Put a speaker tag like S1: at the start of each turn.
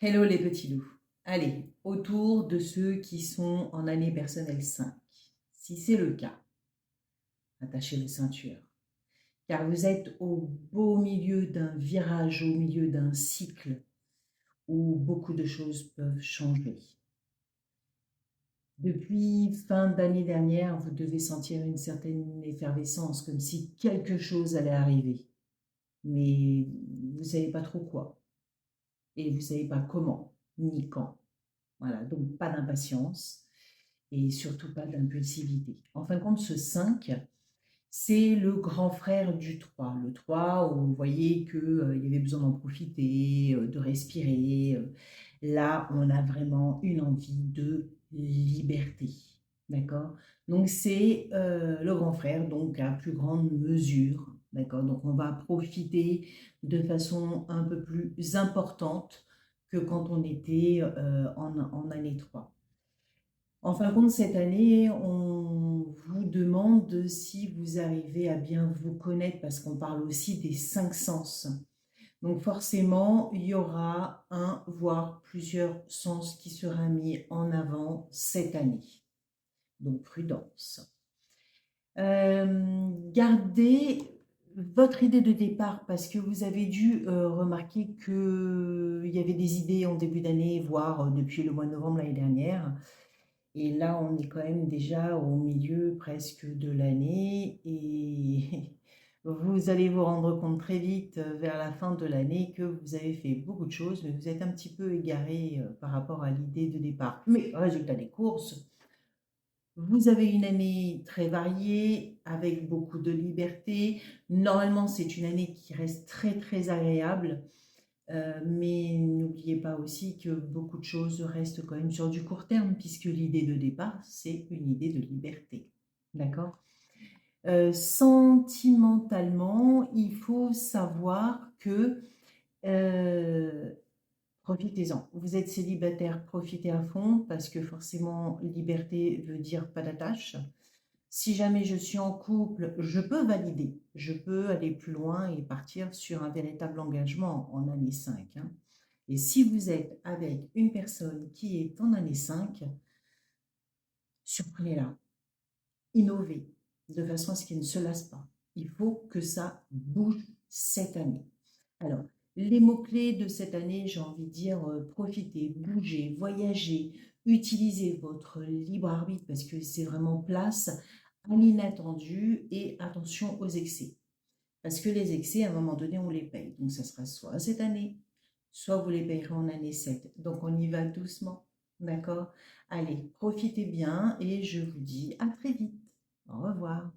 S1: Hello les petits loups. Allez, autour de ceux qui sont en année personnelle 5. Si c'est le cas, attachez vos ceintures. Car vous êtes au beau milieu d'un virage, au milieu d'un cycle où beaucoup de choses peuvent changer. Depuis fin d'année dernière, vous devez sentir une certaine effervescence, comme si quelque chose allait arriver. Mais vous ne savez pas trop quoi. Et vous ne savez pas comment, ni quand. Voilà, donc pas d'impatience et surtout pas d'impulsivité. En fin de compte, ce 5, c'est le grand frère du 3. Le 3, où vous voyez qu'il y avait besoin d'en profiter, de respirer. Là, on a vraiment une envie de liberté. D'accord. Donc, c'est le grand frère, donc à plus grande mesure. D'accord. Donc, on va profiter de façon un peu plus importante que quand on était en année 3. En fin de compte, cette année, on vous demande si vous arrivez à bien vous connaître, parce qu'on parle aussi des 5 sens. Donc forcément, il y aura un, voire plusieurs sens qui sera mis en avant cette année. Donc prudence. Gardez votre idée de départ, parce que vous avez dû remarquer qu'il y avait des idées en début d'année, voire depuis le mois de novembre l'année dernière. Et là, on est quand même déjà au milieu presque de l'année et vous allez vous rendre compte très vite vers la fin de l'année que vous avez fait beaucoup de choses, mais vous êtes un petit peu égaré par rapport à l'idée de départ. Mais résultat des courses, vous avez une année très variée, avec beaucoup de liberté. Normalement, c'est une année qui reste très très agréable. Mais n'oubliez pas aussi que beaucoup de choses restent quand même sur du court terme, puisque l'idée de départ, c'est une idée de liberté. D'accord. Sentimentalement, il faut savoir que profitez-en. Vous êtes célibataire, profitez à fond, parce que forcément, liberté veut dire pas d'attache. Si jamais je suis en couple, je peux valider, je peux aller plus loin et partir sur un véritable engagement en année 5. Hein. Et si vous êtes avec une personne qui est en année 5, surprenez-la, innovez, de façon à ce qu'elle ne se lasse pas. Il faut que ça bouge cette année. Alors, les mots-clés de cette année, j'ai envie de dire, profitez, bougez, voyagez, utilisez votre libre arbitre, parce que c'est vraiment place à l'inattendu et attention aux excès. Parce que les excès, à un moment donné, on les paye. Donc, ça sera soit cette année, soit vous les payerez en année 7. Donc, on y va doucement. D'accord. Allez, profitez bien et je vous dis à très vite. Au revoir.